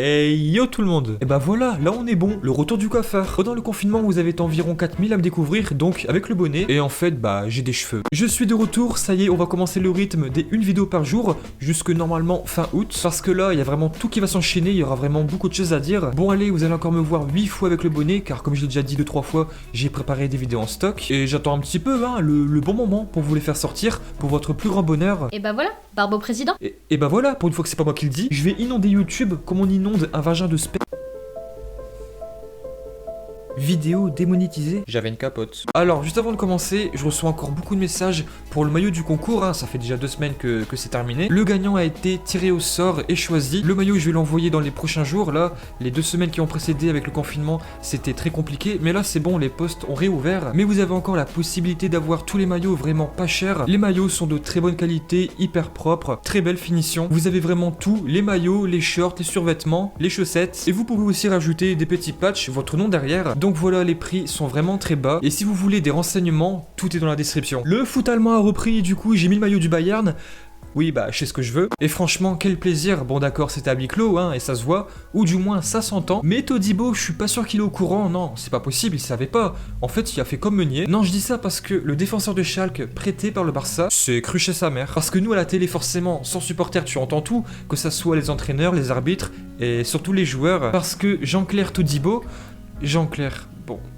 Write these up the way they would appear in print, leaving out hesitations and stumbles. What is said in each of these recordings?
Hey yo tout le monde. Et bah voilà, là on est bon, le retour du coiffeur. Pendant le confinement vous avez été environ 4000 à me découvrir, donc avec le bonnet, et en fait bah j'ai des cheveux. Je suis de retour, ça y est, on va commencer le rythme des une vidéo par jour, jusque normalement fin août, parce que là il y a vraiment tout qui va s'enchaîner, il y aura vraiment beaucoup de choses à dire. Bon allez, vous allez encore me voir 8 fois avec le bonnet, car comme je l'ai déjà dit 2-3 fois, j'ai préparé des vidéos en stock, et j'attends un petit peu hein, le bon moment pour vous les faire sortir, pour votre plus grand bonheur. Et bah voilà, Barbeau président. Et bah voilà, pour une fois que c'est pas moi qui le dis, je vais inonder YouTube comme on inonde un vagin de sperme. Vidéo démonétisée. J'avais une capote. Alors, juste avant de commencer, je reçois encore beaucoup de messages pour le maillot du concours, hein, ça fait déjà 2 semaines que c'est terminé. Le gagnant a été tiré au sort et choisi. Le maillot, je vais l'envoyer dans les prochains jours. Là, les 2 semaines qui ont précédé avec le confinement, c'était très compliqué. Mais là, c'est bon, les postes ont réouvert. Mais vous avez encore la possibilité d'avoir tous les maillots vraiment pas chers. Les maillots sont de très bonne qualité, hyper propres, très belle finition. Vous avez vraiment tout, les maillots, les shorts, les survêtements, les chaussettes. Et vous pouvez aussi rajouter des petits patchs, votre nom derrière. Donc voilà, les prix sont vraiment très bas. Et si vous voulez des renseignements, tout est dans la description. Le foot allemand a repris, du coup j'ai mis le maillot du Bayern. Oui bah je sais ce que je veux. Et franchement quel plaisir. Bon d'accord c'était à huis clos hein, et ça se voit. Ou du moins ça s'entend. Mais Todibo je suis pas sûr qu'il est au courant. Non c'est pas possible, il savait pas. En fait il a fait comme Meunier. Non je dis ça parce que le défenseur de Schalke prêté par le Barça c'est cru chez sa mère. Parce que nous à la télé forcément sans supporters tu entends tout. Que ça soit les entraîneurs, les arbitres et surtout les joueurs. Parce que Jean-Claire Todibo... Jean-Claire...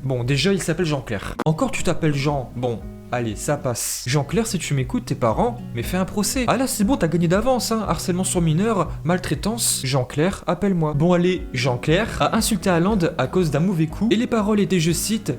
Bon, déjà il s'appelle Jean-Claire. Encore tu t'appelles Jean, bon, allez, ça passe. Jean-Claire, si tu m'écoutes, tes parents, mais fais un procès. Ah là, c'est bon, t'as gagné d'avance, hein. Harcèlement sur mineur, maltraitance. Jean-Claire, appelle-moi. Bon, allez, Jean-Claire a insulté Haaland à cause d'un mauvais coup. Et les paroles étaient, je cite,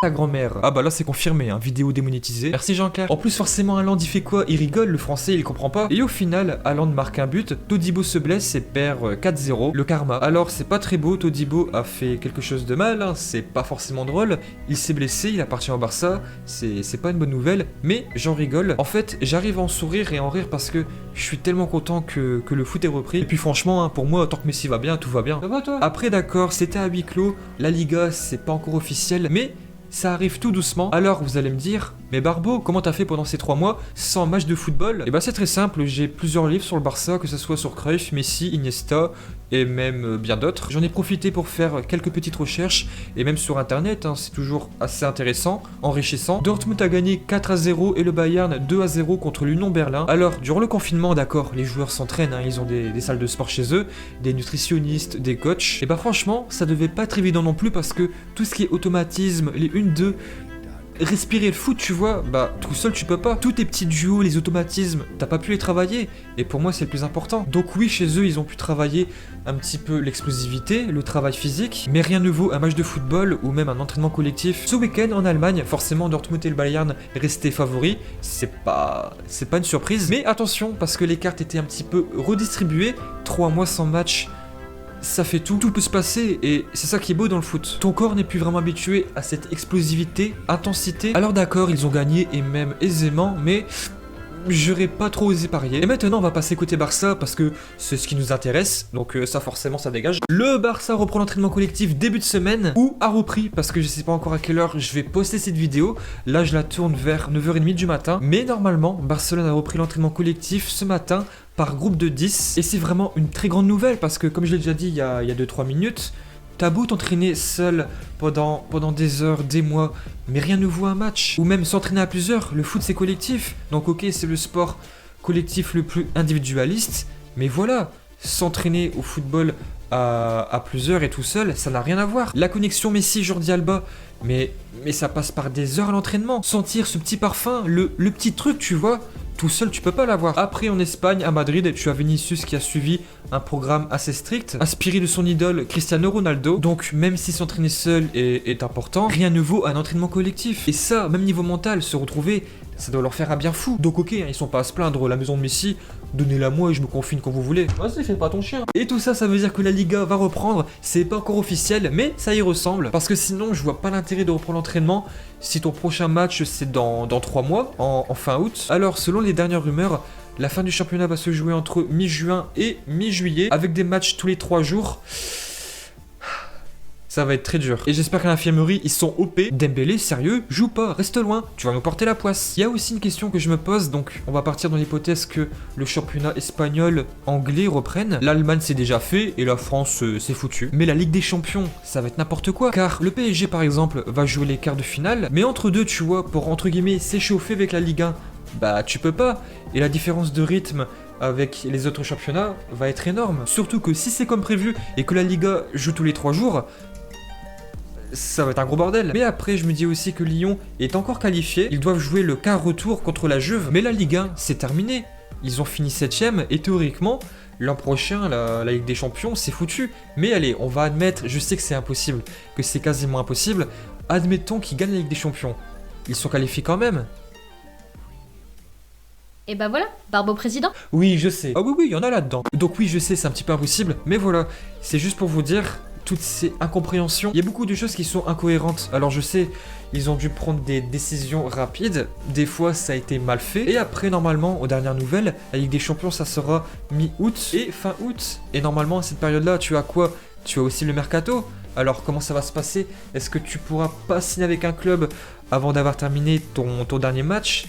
ta grand-mère. Ah bah là c'est confirmé, hein, vidéo démonétisée. Merci Jean-Claire. En plus forcément Haaland il fait quoi? Il rigole, le français il comprend pas. Et au final, Haaland marque un but, Todibo se blesse et perd 4-0. Le karma. Alors c'est pas très beau, Todibo a fait quelque chose de mal, hein. C'est pas forcément drôle. Il s'est blessé, il appartient au Barça, c'est pas une bonne nouvelle, mais j'en rigole. En fait j'arrive à en sourire et à en rire parce que je suis tellement content que le foot est repris. Et puis franchement, hein, pour moi, tant que Messi va bien, tout va bien. Ça va toi? Après d'accord, c'était à huis clos, la Liga c'est pas encore officiel, mais... ça arrive tout doucement. Alors vous allez me dire, mais Barbeau, comment t'as fait pendant ces 3 mois sans match de football? Et bah c'est très simple, j'ai plusieurs livres sur le Barça, que ce soit sur Cruyff, Messi, Iniesta et même bien d'autres. J'en ai profité pour faire quelques petites recherches et même sur internet, hein, c'est toujours assez intéressant, enrichissant. Dortmund a gagné 4-0 et le Bayern 2-0 contre l'Union Berlin. Alors durant le confinement, d'accord, les joueurs s'entraînent, hein, ils ont des salles de sport chez eux, des nutritionnistes, des coachs. Et bah franchement, ça devait pas être évident non plus parce que tout ce qui est automatisme, les 1-2, respirer le foot, tu vois, bah tout seul tu peux pas. Tous tes petits duos, les automatismes, t'as pas pu les travailler. Et pour moi c'est le plus important. Donc oui, chez eux ils ont pu travailler un petit peu l'explosivité, le travail physique, mais rien ne vaut un match de football ou même un entraînement collectif. Ce week-end en Allemagne, forcément Dortmund et le Bayern restaient favoris. C'est pas une surprise. Mais attention, parce que les cartes étaient un petit peu redistribuées. 3 mois sans match, ça fait tout peut se passer et c'est ça qui est beau dans le foot. Ton corps n'est plus vraiment habitué à cette explosivité, intensité. Alors d'accord, ils ont gagné et même aisément, mais j'aurais pas trop osé parier. Et maintenant on va passer côté Barça parce que c'est ce qui nous intéresse, donc ça forcément ça dégage. Le Barça reprend l'entraînement collectif début de semaine, ou a repris parce que je sais pas encore à quelle heure je vais poster cette vidéo. Là je la tourne vers 9h30 du matin, mais normalement Barcelone a repris l'entraînement collectif ce matin par groupe de 10, et c'est vraiment une très grande nouvelle parce que comme je l'ai déjà dit il y a 2-3 minutes, t'as beau t'entraîner seul pendant des heures, des mois, mais rien ne vaut un match. Ou même s'entraîner à plusieurs, le foot c'est collectif. Donc ok, c'est le sport collectif le plus individualiste, mais voilà, s'entraîner au football à plusieurs et tout seul, ça n'a rien à voir. La connexion Messi-Jordi Alba, mais ça passe par des heures à l'entraînement. Sentir ce petit parfum, le petit truc, tu vois, tout seul tu peux pas l'avoir. Après en Espagne, à Madrid, tu as Vinicius qui a suivi un programme assez strict, inspiré de son idole Cristiano Ronaldo. Donc même si s'entraîner seul est important, rien ne vaut un entraînement collectif. Et ça, même niveau mental, se retrouver, ça doit leur faire un bien fou. Donc ok, hein, ils sont pas à se plaindre, la maison de Messi, donnez-la moi et je me confine quand vous voulez. Vas-y, fais pas ton chien. Et tout ça, ça veut dire que la Liga va reprendre, c'est pas encore officiel, mais ça y ressemble. Parce que sinon, je vois pas l'intérêt de reprendre l'entraînement si ton prochain match c'est dans 3 mois, en fin août. Alors selon les dernières rumeurs, la fin du championnat va se jouer entre mi-juin et mi-juillet, avec des matchs tous les 3 jours. Ça va être très dur. Et j'espère qu'à l'infirmerie, ils sont OP. Dembélé, sérieux, joue pas, reste loin, tu vas nous porter la poisse. Il y a aussi une question que je me pose, donc on va partir dans l'hypothèse que le championnat espagnol, anglais reprenne. L'Allemagne c'est déjà fait et la France c'est foutu. Mais la Ligue des Champions, ça va être n'importe quoi. Car le PSG par exemple va jouer les quarts de finale, mais entre deux, tu vois, pour entre guillemets s'échauffer avec la Ligue 1, bah tu peux pas. Et la différence de rythme avec les autres championnats va être énorme. Surtout que si c'est comme prévu et que la Liga joue tous les 3 jours, ça va être un gros bordel. Mais après, je me dis aussi que Lyon est encore qualifié. Ils doivent jouer le quart retour contre la Juve. Mais la Ligue 1, c'est terminé. Ils ont fini 7ème et théoriquement, l'an prochain, la Ligue des Champions, c'est foutu. Mais allez, on va admettre, je sais que c'est impossible, que c'est quasiment impossible. Admettons qu'ils gagnent la Ligue des Champions. Ils sont qualifiés quand même. Et bah voilà, Barbeau président. Oui, je sais. Ah oui, il y en a là-dedans. Donc oui, je sais, c'est un petit peu impossible. Mais voilà, c'est juste pour vous dire toutes ces incompréhensions. Il y a beaucoup de choses qui sont incohérentes. Alors je sais, ils ont dû prendre des décisions rapides. Des fois, ça a été mal fait. Et après, normalement, aux dernières nouvelles, la Ligue des Champions, ça sera mi-août et fin août. Et normalement, à cette période-là, tu as quoi? Tu as aussi le mercato. Alors comment ça va se passer? Est-ce que tu pourras pas signer avec un club avant d'avoir terminé ton dernier match?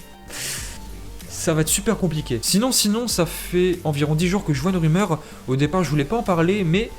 Ça va être super compliqué. Sinon, ça fait environ 10 jours que je vois une rumeur. Au départ, je voulais pas en parler, mais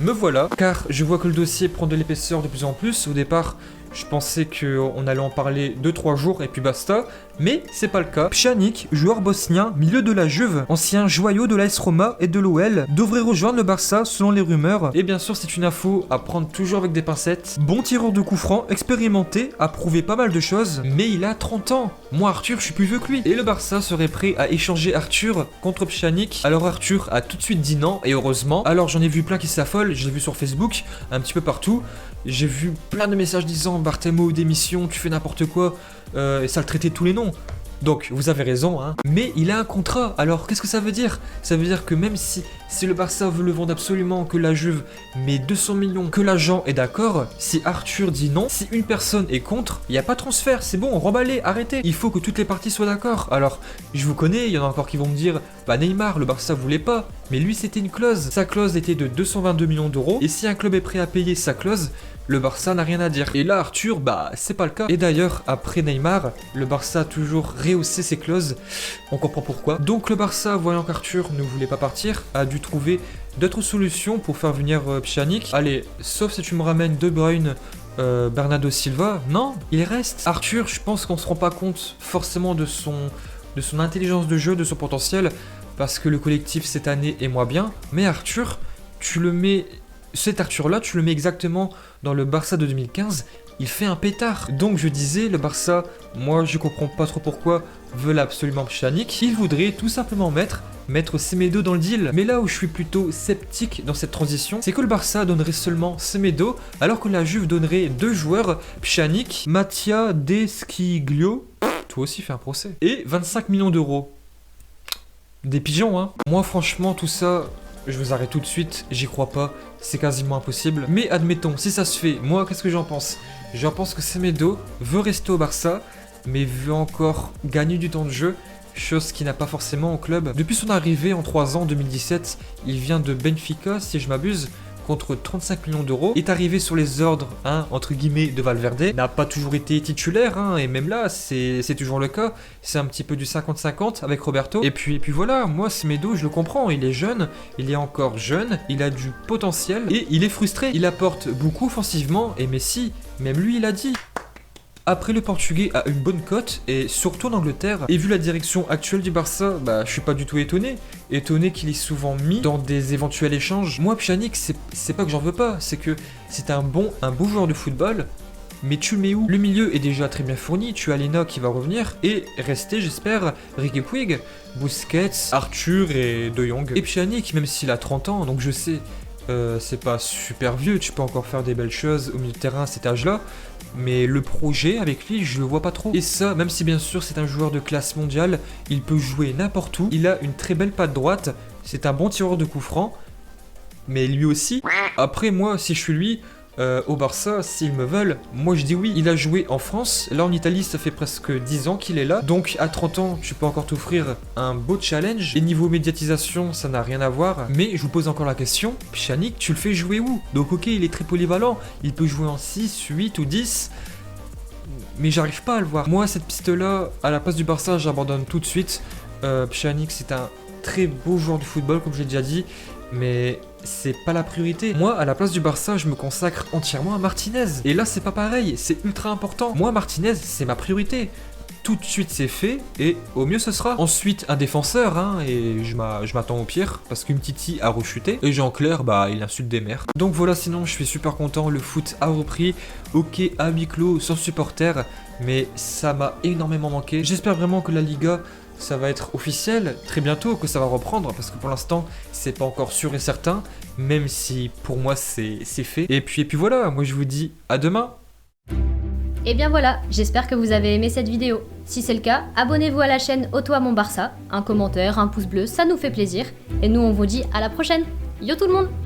me voilà. Car je vois que le dossier prend de l'épaisseur de plus en plus. Au départ, je pensais qu'on allait en parler 2-3 jours et puis basta. Mais c'est pas le cas. Pjanic, joueur bosnien, milieu de la Juve, ancien joyau de l'AS Roma et de l'OL, devrait rejoindre le Barça selon les rumeurs. Et bien sûr, c'est une info à prendre toujours avec des pincettes. Bon tireur de coups francs, expérimenté, a prouvé pas mal de choses, mais il a 30 ans. Moi, Arthur, je suis plus vieux que lui. Et le Barça serait prêt à échanger Arthur contre Pjanic. Alors Arthur a tout de suite dit non, et heureusement. Alors j'en ai vu plein qui s'affolent, je l'ai vu sur Facebook, un petit peu partout. J'ai vu plein de messages disant Barthélemy, démission, tu fais n'importe quoi, et ça le traitait tous les noms. Donc, vous avez raison, hein. Mais il a un contrat, alors qu'est-ce que ça veut dire? Ça veut dire que même si le Barça veut le vendre absolument, que la Juve met 200 millions, que l'agent est d'accord, si Arthur dit non, si une personne est contre, il n'y a pas de transfert, c'est bon, remballez, arrêtez. Il faut que toutes les parties soient d'accord. Alors, je vous connais, il y en a encore qui vont me dire, bah Neymar, le Barça voulait pas, mais lui c'était une clause. Sa clause était de 222 millions d'euros, et si un club est prêt à payer sa clause, le Barça n'a rien à dire. Et là, Arthur, bah, c'est pas le cas. Et d'ailleurs, après Neymar, le Barça a toujours rehaussé ses clauses. On comprend pourquoi. Donc le Barça, voyant qu'Arthur ne voulait pas partir, a dû trouver d'autres solutions pour faire venir Pjanic. Allez, sauf si tu me ramènes De Bruyne, Bernardo Silva, non, il reste. Arthur, je pense qu'on se rend pas compte forcément de son intelligence de jeu, de son potentiel, parce que le collectif cette année est moins bien. Mais Arthur, tu le mets... Cet Arthur-là, tu le mets exactement dans le Barça de 2015, il fait un pétard. Donc je disais, le Barça, moi je comprends pas trop pourquoi, veulent absolument Pjanic. Ils voudraient tout simplement mettre Semedo dans le deal. Mais là où je suis plutôt sceptique dans cette transition, c'est que le Barça donnerait seulement Semedo, alors que la Juve donnerait 2 joueurs, Pjanic, Mattia Desquiglio, toi aussi fais un procès, et 25 millions d'euros. Des pigeons, hein. Moi franchement, tout ça... Je vous arrête tout de suite, j'y crois pas, c'est quasiment impossible. Mais admettons, si ça se fait, moi qu'est-ce que j'en pense? J'en pense que Semedo veut rester au Barça, mais veut encore gagner du temps de jeu, chose qu'il n'a pas forcément au club. Depuis son arrivée en 3 ans, 2017, il vient de Benfica, si je m'abuse, contre 35 millions d'euros, est arrivé sur les ordres, hein, entre guillemets, de Valverde, n'a pas toujours été titulaire, hein, et même là, c'est toujours le cas, c'est un petit peu du 50-50 avec Roberto, et puis voilà, moi, Semedo, je le comprends, il est jeune, il est encore jeune, il a du potentiel, et il est frustré, il apporte beaucoup offensivement, et Messi, même lui, il a dit... Après, le Portugais a une bonne cote, et surtout en Angleterre, et vu la direction actuelle du Barça, bah je suis pas du tout étonné qu'il est souvent mis dans des éventuels échanges. Moi, Pjanic, c'est pas que j'en veux pas, c'est que c'est un beau joueur de football, mais tu le mets où? Le milieu est déjà très bien fourni, tu as Lena qui va revenir, et rester, j'espère, Riqui Puig, Busquets, Arthur et De Jong. Et Pjanic, même s'il a 30 ans, donc je sais, c'est pas super vieux, tu peux encore faire des belles choses au milieu de terrain à cet âge-là, mais le projet avec lui, je le vois pas trop. Et ça, même si bien sûr c'est un joueur de classe mondiale, il peut jouer n'importe où, il a une très belle patte droite, c'est un bon tireur de coups francs, mais lui aussi. Après moi, si je suis lui, au Barça s'ils me veulent. Moi je dis oui. Il a joué en France, là en Italie ça fait presque 10 ans qu'il est là. Donc à 30 ans tu peux encore t'offrir un beau challenge. Et niveau médiatisation ça n'a rien à voir. Mais je vous pose encore la question, Pjanic tu le fais jouer où? Donc ok il est très polyvalent, il peut jouer en 6, 8 ou 10. Mais j'arrive pas à le voir. Moi cette piste là, à la place du Barça j'abandonne tout de suite. Pjanic c'est un très beau joueur de football comme j'ai déjà dit, mais c'est pas la priorité. Moi à la place du Barça je me consacre entièrement à Martinez. Et là c'est pas pareil, c'est ultra important. Moi Martinez c'est ma priorité. Tout de suite c'est fait et au mieux ce sera. Ensuite un défenseur hein, et je m'attends au pire parce qu'Umtiti a rechuté et Jean-Claire bah il insulte des mères. Donc voilà, sinon je suis super content, le foot a repris. Ok à huis clos sans supporters, mais ça m'a énormément manqué. J'espère vraiment que la Liga ça va être officiel très bientôt, que ça va reprendre parce que pour l'instant c'est pas encore sûr et certain, même si pour moi c'est fait. Et puis voilà, moi je vous dis à demain. Et bien voilà, j'espère que vous avez aimé cette vidéo. Si c'est le cas, abonnez-vous à la chaîne Otoa Mon Barça, un commentaire, un pouce bleu, ça nous fait plaisir. Et nous on vous dit à la prochaine. Yo tout le monde!